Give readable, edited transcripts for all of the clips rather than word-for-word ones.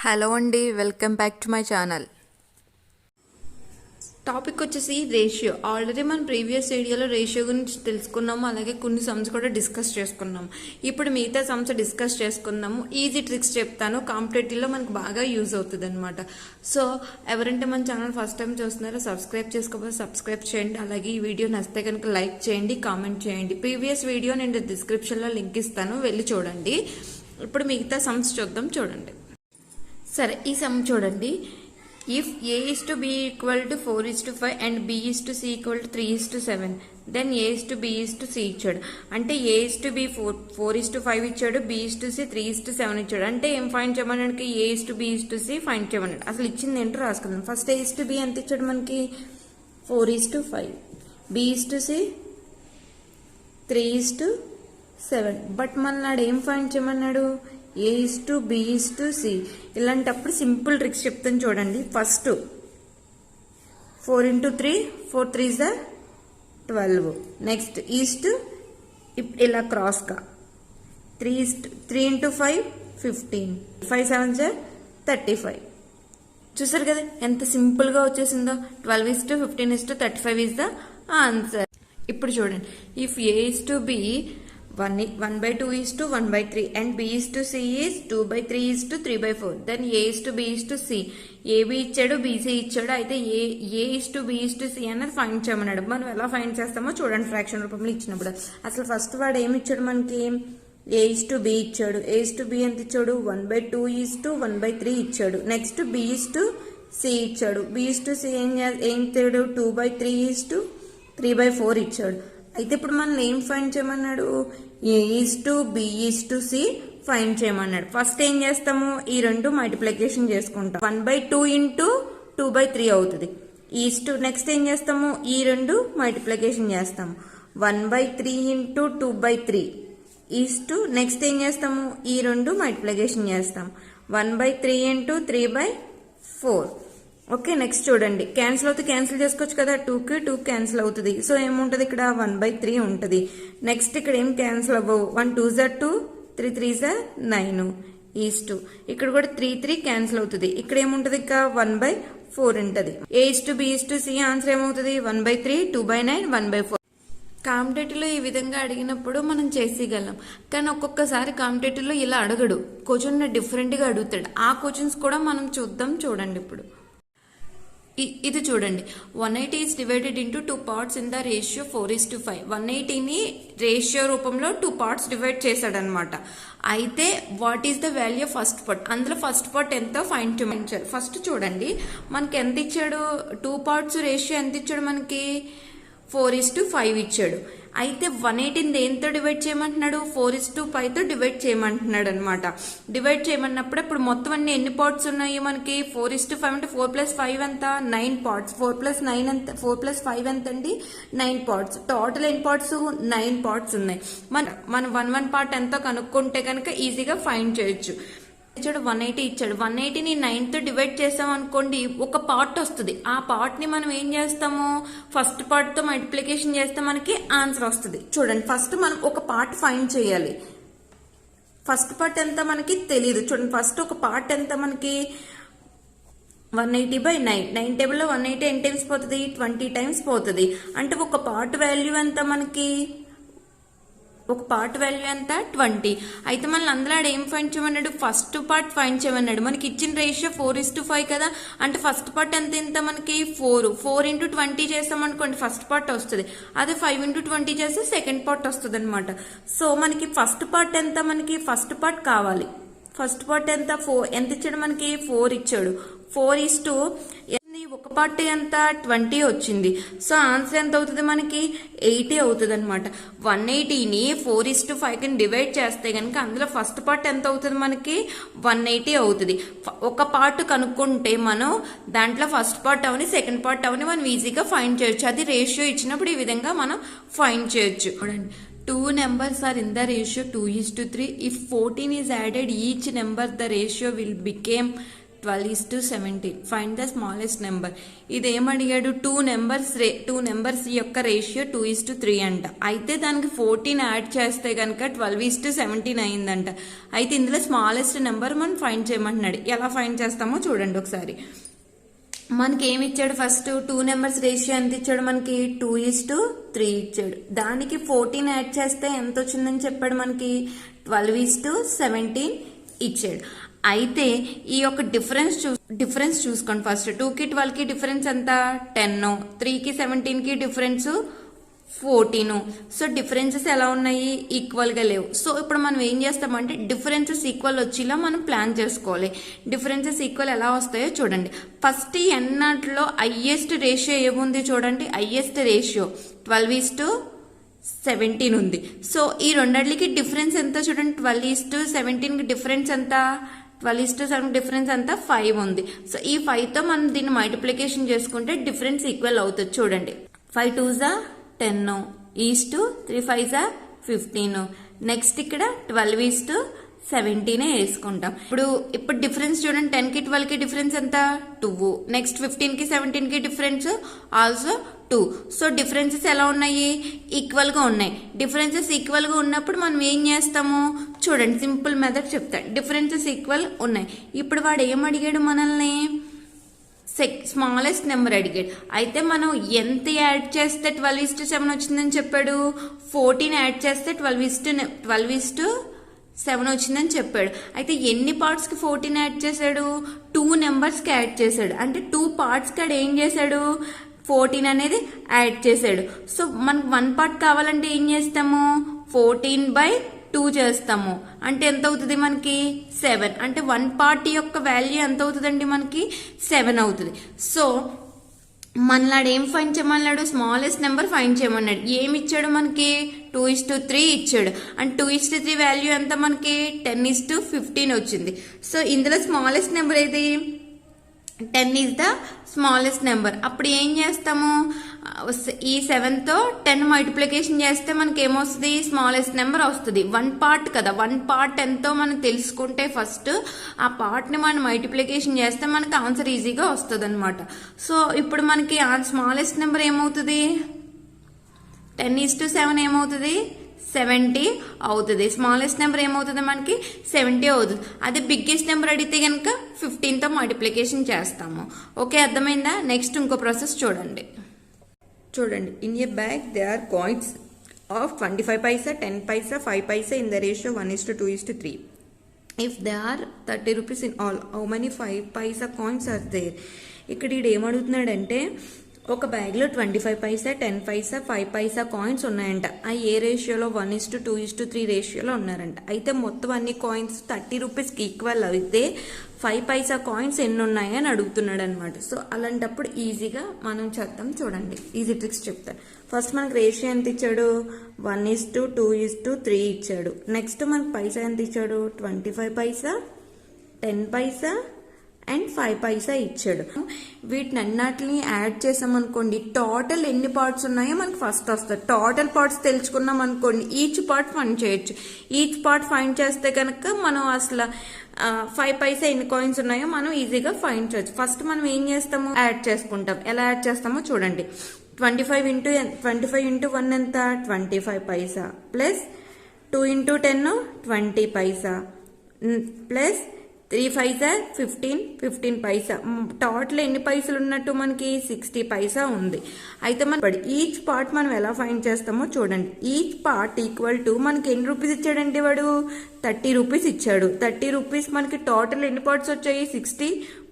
Hello అండి, welcome back to my channel. Topic వచ్చేసి ratio. Already మనం ప్రీవియస్ వీడియోలో రేషియో గురించి తెలుసుకున్నాము, అలాగే కొన్ని సమ్స్ కూడా డిస్కస్ చేసుకున్నాము. ఇప్పుడు మిగతా సమ్స్ డిస్కస్ చేసుకుందాము. ఈజీ ట్రిక్స్ చెప్తాను, కాంపిటేటివ్లో మనకు బాగా యూజ్ అవుతుంది అనమాట. సో ఎవరంటే మన ఛానల్ ఫస్ట్ టైం చూస్తున్నారో సబ్స్క్రైబ్ చేసుకోకపోతే సబ్స్క్రైబ్ చేయండి. అలాగే ఈ వీడియో నచ్చితే కనుక లైక్ చేయండి, కామెంట్ చేయండి. ప్రీవియస్ వీడియో నేను డిస్క్రిప్షన్లో లింక్ ఇస్తాను, వెళ్ళి చూడండి. ఇప్పుడు మిగతా సమ్స్ చూద్దాం, చూడండి. సరే, ఈ సమ్ చూడండి. If a is to b equal to 4 is to 5 and b is to c equal to 3 is to 7, then a is to b is to c ఇచ్చాడు. అంటే a is to b 4 is to 5 ఇచ్చాడు, b is to c 3 is to 7 ఇచ్చాడు. అంటే ఏం find చేయమన్నాడు? a is to b is to c find చేయమన్నాడు. అసలు ఇచ్చింది ఏంటో రాసుకుందాం. First a is to b ఎంత ఇచ్చాడు మనకి? 4 is to 5, b is to c 3 is to 7. But మళ్ళీ ఏం ఫైండ్ చేయమన్నాడు? a is to b is to c. ఇలాంటప్పుడు సింపుల్ ట్రిక్స్ చెప్తాను చూడండి. First 4 into 3, 4 3s are 12. Next is to ఇలా క్రాస్గా 3 into 5 15, 5 7s are 35. చూసారు కదా ఎంత సింపుల్గా వచ్చేసిందో. 12 is to 15 is to 35 is the answer. ఇప్పుడు చూడండి. If a is to b 1/2 is to 1/3 and b is to c is 2/3 is to 3/4, then a is to b is to c. ab ఇచ్చాడు, bc ఇచ్చాడు. అయితే a is to b is to c అన్నది find చేయమన్నాడు. మనం ఎలా find చేస్తామో చూడండి. Fraction రూపంలో ఇచ్చినప్పుడు అసలు ఫస్ట్ వాడు ఏమి ఇచ్చాడు మనకి? a is to b ఇచ్చాడు. a is to b ఎంత ఇచ్చాడు? 1/2 is to 1/3 ఇచ్చాడు. Next b is to c ఇచ్చాడు. b is to c ఏం ఇచ్చాడు? 2/3 is to 3/4 ఇచ్చాడు. అయితే ఇప్పుడు మనం ఏం ఫైండ్ చేయమన్నాడు? a is to b is to c find చేయమన్నాడు. ఫస్ట్ ఏం చేస్తాము? ఈ రెండు మల్టిప్లికేషన్ చేసుకుంటాం. 1/2 into 2/3 అవుతుంది. ఈస్ టు నెక్స్ట్ ఏం చేస్తాము? ఈ రెండు మల్టిప్లికేషన్ చేస్తాము. 1/3 into 2/3 ఈస్ టు నెక్స్ట్ ఏం చేస్తాము? ఈ రెండు మల్టిప్లికేషన్ చేస్తాం. 1/3 into 3/4. ఓకే, నెక్స్ట్ చూడండి. క్యాన్సిల్ అవుతుంది, క్యాన్సిల్ చేసుకోవచ్చు కదా. 2కి 2 క్యాన్సిల్ అవుతుంది. సో ఏముంటుంది ఇక్కడ? 1/3 ఉంటుంది. నెక్స్ట్ ఇక్కడ ఏం క్యాన్సిల్ అవ్వవు. 1 2s are 2, 3 3s are 9 is to. ఇక్కడ కూడా 3 3 క్యాన్సిల్ అవుతుంది. ఇక్కడ ఏముంటుంది? ఇక 1/4 ఉంటుంది. a is to b is to c answer ఏమవుతుంది? 1/3, 2/9, 1/4. కాంపిటేటివ్లో ఈ విధంగా అడిగినప్పుడు మనం చేసేయగలం. కానీ ఒక్కొక్కసారి కాంపిటేటివ్లో ఇలా అడగడు, క్వశ్చన్ డిఫరెంట్గా అడుగుతాడు. ఆ క్వశ్చన్స్ కూడా మనం చూద్దాం, చూడండి. ఇప్పుడు ఇది చూడండి. 180 is divided into 2 parts in the ratio 4 is to 5. 180ని ratio రూపంలో 2 parts డివైడ్ చేశాడనమాట. అయితే what is the value first part? అందులో ఫస్ట్ పార్ట్ ఎంతో ఫైండ్ చేయమంటారు. ఫస్ట్ చూడండి, మనకి ఎంత ఇచ్చాడు? 2 parts రేషియో ఎంత ఇచ్చాడు మనకి? 4 is to 5 ఇచ్చాడు. అయితే 180ని దేంతో డివైడ్ చేయమంటున్నాడు? 4 is to 5తో డివైడ్ చేయమంటున్నాడు అనమాట. డివైడ్ చేయమన్నప్పుడు ఇప్పుడు మొత్తం అన్ని ఎన్ని పార్ట్స్ ఉన్నాయి మనకి? 4 is to 5 అంటే 4 + 5 ఎంత? 9 parts. 4 + 9 ఎంత? 4 + 5 ఎంత అండి? 9 parts. టోటల్ ఎన్ని పార్ట్స్? 9 parts ఉన్నాయి. మన 1 పార్ట్ ఎంతో కనుక్కుంటే కనుక ఈజీగా ఫైండ్ చేయొచ్చు. ఇచ్చాడు 180 ఇచ్చాడు. 180ని 9తో డివైడ్ చేసాం అనుకోండి, ఒక పార్ట్ వస్తుంది. ఆ పార్ట్ ని మనం ఏం చేస్తాము? ఫస్ట్ పార్ట్ తో మల్టిప్లికేషన్ చేస్తే మనకి ఆన్సర్ వస్తుంది. చూడండి, ఫస్ట్ మనం ఒక పార్ట్ ఫైండ్ చేయాలి. ఫస్ట్ పార్ట్ ఎంత మనకి తెలియదు. చూడండి, ఫస్ట్ ఒక పార్ట్ ఎంత మనకి? 180/9. 9 టేబుల్లో 180 ఎన్ని టైమ్స్ పోతుంది? 20 టైమ్స్ పోతుంది. అంటే ఒక పార్ట్ వాల్యూ ఎంత మనకి? ఒక పార్ట్ వాల్యూ ఎంత? 20. అయితే మనం అందులో ఏం ఫైండ్ చేయమన్నాడు? ఫస్ట్ పార్ట్ ఫైండ్ చేయమన్నాడు. మనకి ఇచ్చిన రేషియో 4 is to 5 కదా. అంటే ఫస్ట్ పార్ట్ ఎంత మనకి? 4 into 20 చేస్తాం అనుకోండి, ఫస్ట్ పార్ట్ వస్తుంది. అదే 5 into 20 చేస్తే సెకండ్ పార్ట్ వస్తుంది అనమాట. సో మనకి ఫస్ట్ పార్ట్ ఎంత? మనకి ఫస్ట్ పార్ట్ కావాలి. ఫస్ట్ పార్ట్ ఎంత? 4. ఎంత ఇచ్చాడు మనకి? 4 ఇచ్చాడు. 4 is to ఒక పార్ట్ ఎంత? 20 వచ్చింది. సో ఆన్సర్ ఎంత అవుతుంది మనకి? 80 అవుతుంది అనమాట. 180ని 4 is to 5 డివైడ్ చేస్తే కనుక అందులో ఫస్ట్ పార్ట్ ఎంత అవుతుంది మనకి? 180 అవుతుంది. ఒక పార్ట్ కనుక్కుంటే మనం దాంట్లో ఫస్ట్ పార్ట్ అవని సెకండ్ పార్ట్ అవని మనం ఈజీగా ఫైండ్ చేయొచ్చు. అది రేషియో ఇచ్చినప్పుడు ఈ విధంగా మనం ఫైండ్ చేయొచ్చు. చూడండి, 2 numbers are in the ratio 2 is to 3. If 14 is added each number, the ratio will become 12:17. Find the smallest number. ఇదేమడిగాడు, టూ నెంబర్స్ యొక్క రేషియో 2:3 అంట. అయితే దానికి 14 యాడ్ చేస్తే కనుక 12:17 అయిందంట. అయితే ఇందులో స్మాలెస్ట్ నెంబర్ మనం ఫైండ్ చేయమంటున్నాడు. ఎలా ఫైండ్ చేస్తామో చూడండి ఒకసారి. మనకి ఏమి ఇచ్చాడు, ఫస్ట్ టూ నెంబర్స్ రేషియో ఎంత ఇచ్చాడు, మనకి 2:3 ఇచ్చాడు. దానికి 14 యాడ్ చేస్తే ఎంత వచ్చిందని చెప్పాడు, మనకి 12:17 ఇచ్చాడు. అయితే ఈ యొక్క డిఫరెన్స్ చూసుకోండి. ఫస్ట్ 2కి 12కి డిఫరెన్స్ ఎంత 10, 3కి 17కి డిఫరెన్స్ 14. సో డిఫరెన్సెస్ ఎలా ఉన్నాయి, ఈక్వల్ గా లేవు. సో ఇప్పుడు మనం ఏం చేస్తామంటే డిఫరెన్సెస్ ఈక్వల్ వచ్చేలా మనం ప్లాన్ చేసుకోవాలి. డిఫరెన్సెస్ ఈక్వల్ ఎలా వస్తాయో చూడండి. ఫస్ట్ ఎన్నాటిలో హైయెస్ట్ రేషియో ఏముంది చూడండి, హైయెస్ట్ రేషియో 12:17 ఉంది. సో ఈ రెండిటికి డిఫరెన్స్ ఎంత చూడండి, 12:17 డిఫరెన్స్ ఎంత, 12:7 డిఫరెన్స్ అంతా 5 ఉంది. సో ఈ 5తో మనం దీన్ని మల్టిప్లికేషన్ చేసుకుంటే డిఫరెన్స్ ఈక్వల్ అవుతుంది. చూడండి, 5 2s 10, 3 5s 15. నెక్స్ట్ ఇక్కడ 12:17 వేసుకుంటాం. ఇప్పుడు డిఫరెన్స్ చూడండి, 10కి 12కి డిఫరెన్స్ ఎంత 2. నెక్స్ట్ 15కి 17కి డిఫరెన్స్ ఆల్సో 2. సో డిఫరెన్సెస్ ఎలా ఉన్నాయి, ఈక్వల్ గా ఉన్నాయి. డిఫరెన్సెస్ ఈక్వల్ గా ఉన్నప్పుడు మనం ఏం చేస్తాము చూడండి, సింపుల్ మెథడ్ చెప్తాను. డిఫరెన్సెస్ ఈక్వల్ ఉన్నాయి. ఇప్పుడు వాడు ఏం అడిగాడు మనల్ని, స్మాలెస్ట్ నెంబర్ అడిగాడు. అయితే మనం ఎంత యాడ్ చేస్తే 12:7 వచ్చిందని చెప్పాడు, 14 యాడ్ చేస్తే 12:7 వచ్చిందని చెప్పాడు. అయితే ఎన్ని పార్ట్స్ కి 14 యాడ్ చేశాడు, 2 నెంబర్స్ కి యాడ్ చేశాడు. అంటే 2 పార్ట్స్ కి ఏం చేశాడు, 14 అనేది యాడ్ చేశాడు. సో మనకు 1 పార్ట్ కావాలంటే ఏం చేస్తాము, 14/2 చేస్తాము. అంటే ఎంత అవుతుంది మనకి 7. అంటే 1 పార్ట్ యొక్క వాల్యూ ఎంత అవుతుందండి, మనకి 7 అవుతుంది. సో మనలాడు ఏం ఫైండ్ చేయమన్నాడు, స్మాలెస్ట్ నెంబర్ ఫైండ్ చేయమన్నాడు. ఏమి ఇచ్చాడు మనకి, 2:3 ఇచ్చాడు. అండ్ 2:3 వాల్యూ ఎంత మనకి 10:15 వచ్చింది. సో ఇందులో స్మాలెస్ట్ నెంబర్ ఏది, 10 ఈజ్ ద స్మాలెస్ట్ నెంబర్. అప్పుడు ఏం చేస్తాము, ఈ 7తో 10 మల్టిప్లికేషన్ చేస్తే మనకి ఏమొస్తుంది, స్మాలెస్ట్ నెంబర్ వస్తుంది. 1 పార్ట్ కదా, 1 పార్ట్ ఎంతో మనం తెలుసుకుంటే ఫస్ట్ ఆ పార్ట్ ని మనం మల్టిప్లికేషన్ చేస్తే మనకి ఆన్సర్ ఈజీగా వస్తుంది అనమాట. సో ఇప్పుడు మనకి స్మాలెస్ట్ నెంబర్ ఏమవుతుంది, 10:7 ఏమవుతుంది, 70 అవుతుంది. స్మాలెస్ట్ నెంబర్ ఏమవుతుంది మనకి 70 అవుతుంది. అదే బిగ్గెస్ట్ నెంబర్ అడిగితే కనుక 15తో మల్టిప్లికేషన్ చేస్తాము. ఓకే, అర్థమైందా? నెక్స్ట్ ఇంకో ప్రాసెస్ చూడండి. In a bag they are coins of 25 paisa, 10 paisa, 5 paisa in the ratio 1:2:3. If there are 30 rupees in all, how many 5 paisa coins are there? ఇక్కడ ఏమడుగుతున్నాడంటే ఒక bag లో 25 paisa, 10 paisa, 5 paisa కాయిన్స్ ఉన్నాయంట. ఆ ఏ రేషియోలో 1:2:3 రేషియోలో ఉన్నారంట. అయితే మొత్తం అన్ని కాయిన్స్ 30 రూపీస్కి ఈక్వల్ అయితే 5 paisa కాయిన్స్ ఎన్ని ఉన్నాయి అని అడుగుతున్నాడు అనమాట. సో అలాంటప్పుడు ఈజీగా మనం చేద్దాం. చూడండి, ఈజీ ట్రిక్స్ చెప్తాను. ఫస్ట్ మనకు రేషియో ఎంత ఇచ్చాడు, 1:2:3 ఇచ్చాడు. నెక్స్ట్ మనకు పైసా ఎంత ఇచ్చాడు, 25 paisa, 10 paisa అండ్ 5 paisa ఇచ్చాడు. వీటిని అన్నిటిని యాడ్ చేసామనుకోండి, టోటల్ ఎన్ని పార్ట్స్ ఉన్నాయో మనకి ఫస్ట్ వస్తుంది. టోటల్ పార్ట్స్ తెలుసుకున్నాం అనుకోండి, ఈచ్ పార్ట్ ఫైండ్ చేయొచ్చు. ఈచ్ పార్ట్ ఫైండ్ చేస్తే కనుక మనం అసలు 5 paisa ఎన్ని కాయిన్స్ ఉన్నాయో మనం ఈజీగా ఫైండ్ చేయొచ్చు. ఫస్ట్ మనం ఏం చేస్తాము, యాడ్ చేసుకుంటాం. ఎలా యాడ్ చేస్తామో చూడండి. 25 into 1 ఎంత, 25 paisa plus 2 into 10 20 paisa plus 3 5s 15 paisa. Total ఎన్ని పైసలు ఉన్నట్టు మనకి 60 paisa ఉంది. అయితే మన ఈచ్ పార్ట్ మనం ఎలా ఫైండ్ చేస్తామో చూడండి. ఈచ్ పార్ట్ ఈక్వల్ టు మనకి ఎన్ని రూపీస్ ఇచ్చాడండి వాడు, 30 రూపీస్ ఇచ్చాడు. 30 రూపీస్ మనకి టోటల్ ఎన్ని పార్ట్స్ వచ్చాయి, 60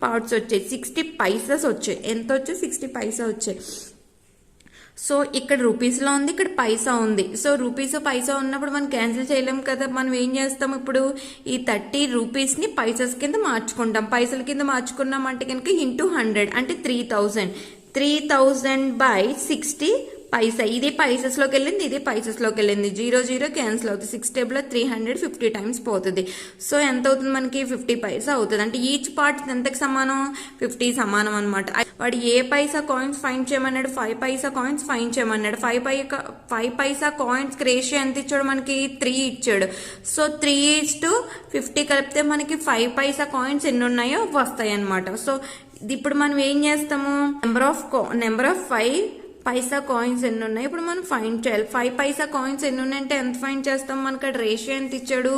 పార్ట్స్ వచ్చాయి. 60 paisas వచ్చాయి. ఎంత వచ్చాయి, 60 paisa వచ్చాయి. సో ఇక్కడ రూపీస్ లో ఉంది, ఇక్కడ పైసా ఉంది. సో రూపీస్ పైసా ఉన్నప్పుడు మనం క్యాన్సిల్ చేయలేం కదా. మనం ఏం చేస్తాం, ఇప్పుడు ఈ 30 రూపీస్ ని పైసస్ కింద మార్చుకుంటాం. పైసల కింద మార్చుకున్నాం అంటే కనుక ఇంటూ 100 అంటే 3000 by 60 పైసా, ఇది పైసెస్లోకి వెళ్ళింది, ఇది పైసెస్లోకి వెళ్ళింది. 0 0 క్యాన్సిల్ అవుతుంది. 6 టేబుల్లో 350 టైమ్స్ పోతుంది. సో ఎంత అవుతుంది మనకి 50 పైసా అవుతుంది. అంటే ఈచ్ పార్ట్ ఎంతకి సమానం, 50 సమానం అనమాట. వాడు ఏ పైసా కాయిన్స్ ఫైండ్ చేయమన్నాడు, 5 పైసా కాయిన్స్ ఫైండ్ చేయమన్నాడు. 5 పైసా కాయిన్స్ రేషియో ఎంత ఇచ్చాడు మనకి, 3 ఇచ్చాడు. సో 3:50 కలిపితే మనకి 5 పైసా కాయిన్స్ ఎన్ని ఉన్నాయో వస్తాయి అనమాట. సో ఇప్పుడు మనం ఏం చేస్తాము, నెంబర్ ఆఫ్ 5 పైసా కాయిన్స్ ఎన్ని ఉన్నాయి ఇప్పుడు మనం ఫైండ్ చేయాలి. 5 పైసా కాయిన్స్ ఎన్ని ఉన్నాయంటే ఎంత ఫైండ్ చేస్తాం, మనకి రేషియో ఎంత ఇచ్చాడు,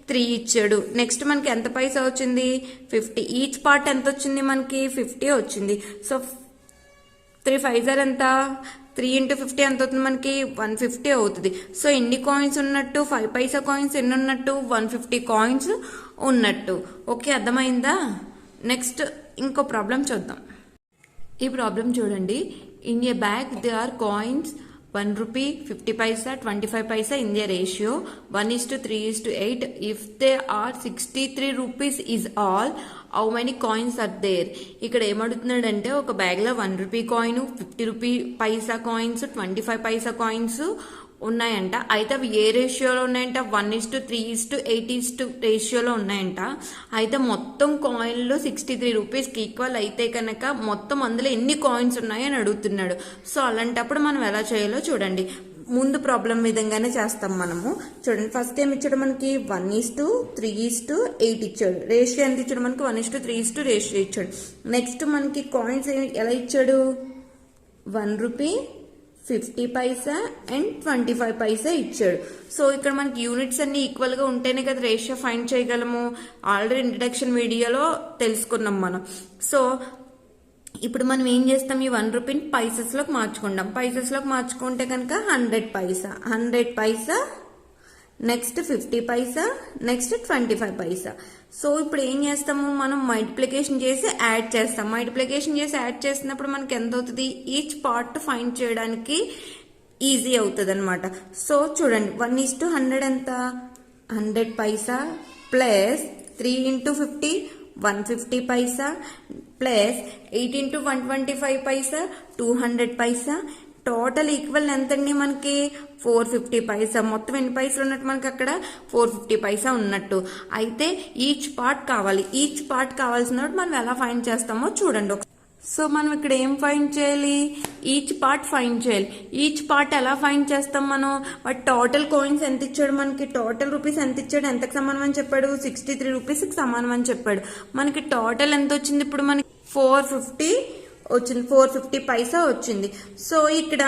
3 ఇచ్చాడు. నెక్స్ట్ మనకి ఎంత పైసా వచ్చింది, 50. ఈచ్ పార్ట్ ఎంత వచ్చింది మనకి, 50 వచ్చింది. సో 3 5 ఎంత, 3 × 50 ఎంత అవుతుంది మనకి, 150 అవుతుంది. సో ఎన్ని కాయిన్స్ ఉన్నట్టు, 5 పైసా కాయిన్స్ ఎన్ని ఉన్నట్టు, 150 కాయిన్స్ ఉన్నట్టు. ఓకే, అర్థమైందా? నెక్స్ట్ ఇంకో ప్రాబ్లం చూద్దాం. ఈ ప్రాబ్లం చూడండి. In a bag they are coins 1 rupee, 50 paisa, 25 paisa in their ratio 1:3:8. If they are 63 rupees is all, how many coins are there? ఇక్కడ ఏమడుగుతున్నాడంటే ఒక బ్యాగ్ లో 1 rupee కాయిన్, 50 rupee పైసా coins, 25 పైసా coins ఉన్నాయంట. అయితే అవి ఏ రేషియోలో ఉన్నాయంట, 1:3:8 రేషియోలో ఉన్నాయంట. అయితే మొత్తం కాయిన్లు 63 రూపీస్కి ఈక్వల్ అయితే కనుక మొత్తం అందులో ఎన్ని కాయిన్స్ ఉన్నాయో అని అడుగుతున్నాడు. సో అలాంటప్పుడు మనం ఎలా చేయాలో చూడండి. ముందు ప్రాబ్లం విధంగానే చేస్తాం మనము. చూడండి, ఫస్ట్ ఏం ఇచ్చాడు మనకి, 1:3:8 ఇచ్చాడు. రేషియో ఎంత ఇచ్చాడు మనకి, 1:3 రేషియో ఇచ్చాడు. నెక్స్ట్ మనకి కాయిన్స్ ఎలా ఇచ్చాడు, 1 rupee, 50 పైసా అండ్ 25 పైసా ఇచ్చాడు. సో ఇక్కడ మనకి యూనిట్స్ అన్ని ఈక్వల్ గా ఉంటేనే కదా రేషియో ఫైండ్ చేయగలము. ఆల్రెడీ ఇంట్రడక్షన్ వీడియోలో తెలుసుకున్నాం మనం. సో ఇప్పుడు మనం ఏం చేస్తాం, ఈ 1 రూపీని పైసెస్ లోకి మార్చుకుంటాం. పైసెస్ లోకి మార్చుకుంటే కనుక 100 పైసా, నెక్స్ట్ 50 పైసా, నెక్స్ట్ 25 పైసా. సో ఇప్పుడు ఏం చేస్తాము, మనం మల్టిప్లికేషన్ చేసి యాడ్ చేస్తాం. మల్టిప్లికేషన్ చేసి యాడ్ చేసినప్పుడు మనకి ఎంత అవుతుంది, ఈచ్ పార్ట్ ఫైండ్ చేయడానికి ఈజీ అవుతుంది అనమాట. సో చూడండి, 1:100 ఎంత, 100 పైసా ప్లస్ 3 × 50 150 పైసా ప్లస్ 8 × 125 పైసా 200 పైసా. టోటల్ ఈక్వల్ ఎంతండి మనకి, 450 పైసా. మొత్తం ఎన్ని పైసలు ఉన్నట్టు మనకి అక్కడ, 450 పైసా ఉన్నట్టు. అయితే ఈచ్ పార్ట్ కావాలి. ఈచ్ పార్ట్ కావాల్సినప్పుడు మనం ఎలా ఫైండ్ చేస్తామో చూడండి. సో మనం ఇక్కడ ఏం ఫైండ్ చేయాలి, ఈచ్ పార్ట్ ఫైండ్ చేయాలి. ఈచ్ పార్ట్ ఎలా ఫైండ్ చేస్తాం మనం, బట్ టోటల్ కాయిన్స్ ఎంత ఇచ్చాడు మనకి, టోటల్ రూపీస్ ఎంత ఇచ్చాడు, ఎంతకు సమానం అని చెప్పాడు, 63 రూపీస్కి సమానం అని చెప్పాడు. మనకి టోటల్ ఎంత వచ్చింది ఇప్పుడు మనకి, 450 వచ్చింది, 450 పైసా వచ్చింది. సో ఇక్కడ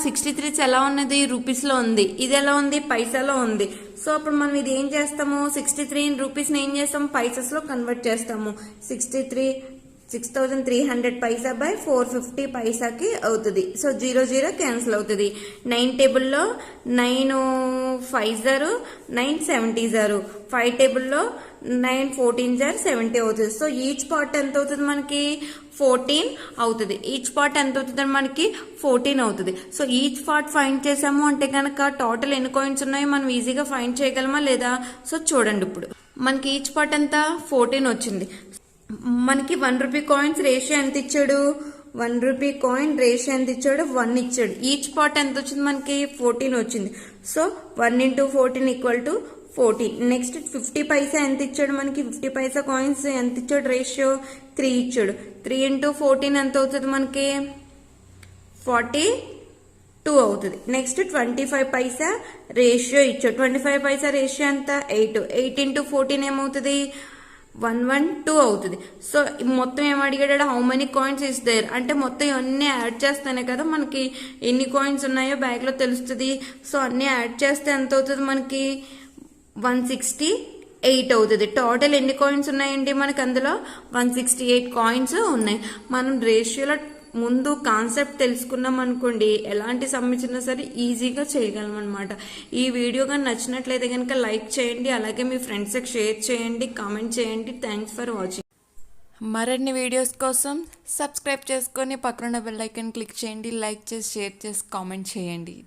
63 ఎలా ఉన్నది, రూపీస్ లో ఉంది. ఇది ఎలా ఉంది, పైసాలో ఉంది. సో అప్పుడు మనం ఇది ఏం చేస్తాము, 63 రూపీస్ ఏం చేస్తాము, పైసెస్ లో కన్వర్ట్ చేస్తాము. 6300 పైసా బై 450 పైసాకి అవుతుంది. సో 0 0 క్యాన్సిల్ అవుతుంది. 9 టేబుల్లో 9 5 0 9 70 0. 5 టేబుల్లో 9 14 70 అవుతుంది. సో ఈచ్ పార్ట్ ఎంత అవుతుంది మనకి, 14 అవుతుంది. ఈచ్ పార్ట్ ఎంత అవుతుంది మనకి, 14 అవుతుంది. సో ఈచ్ పార్ట్ ఫైండ్ చేసాము అంటే కనుక టోటల్ ఎన్ని కాయిన్స్ ఉన్నాయో మనం ఈజీగా ఫైండ్ చేయగలమా లేదా. సో చూడండి, ఇప్పుడు మనకి ఈచ్ పార్ట్ ఎంత, 14 వచ్చింది. మనకి 1 రూపీ కాయిన్స్ రేషియో ఎంత ఇచ్చాడు, 1 రూపీ కాయిన్ రేషియో ఎంత ఇచ్చాడు, 1 ఇచ్చాడు. ఈచ్ పార్ట్ ఎంత వచ్చింది మనకి, 14 వచ్చింది. సో 1 × 14 = 14. నెక్స్ట్ 50 పైసా ఎంత ఇచ్చాడు మనకి, 50 పైసా కాయిన్స్ ఎంత ఇచ్చాడు, రేషియో 3 ఇచ్చాడు. 3 × 14 ఎంత అవుతుంది మనకి, 42 అవుతుంది. నెక్స్ట్ 25 పైసా రేషియో ఇచ్చాడు. 25 పైసా రేషియో ఎంత, 8. 8 × 14 ఏమవుతుంది, 112 అవుతుంది. సో మొత్తం ఏం అడిగాడు, how many coins is there అంటే మొత్తం అన్ని యాడ్ చేస్తేనే కదా మనకి ఎన్ని కాయిన్స్ ఉన్నాయో బ్యాగ్ లో తెలుస్తుంది. సో అన్ని యాడ్ చేస్తే ఎంత అవుతుంది మనకి, 168 అవుతుంది. టోటల్ ఎన్ని కాయిన్స్ ఉన్నాయండి మనకి, అందులో 168 కాయిన్స్ ఉన్నాయి. మనం రేషియోలో ముందు కాన్సెప్ట్ తెలుసుకున్నాం అనుకోండి, ఎలాంటి సమ్ ఇచ్చినా సరే ఈజీగా చేయగలం అనమాట. ఈ వీడియో కానీ నచ్చినట్లయితే కనుక లైక్ చేయండి, అలాగే మీ ఫ్రెండ్స్కి షేర్ చేయండి, కామెంట్ చేయండి. Thanks for watching. మరిన్ని వీడియోస్ కోసం సబ్స్క్రైబ్ చేసుకొని పక్కన బెల్ ఐకాన్ క్లిక్ చేయండి. లైక్ చేసి, షేర్ చేసి, కామెంట్ చేయండి.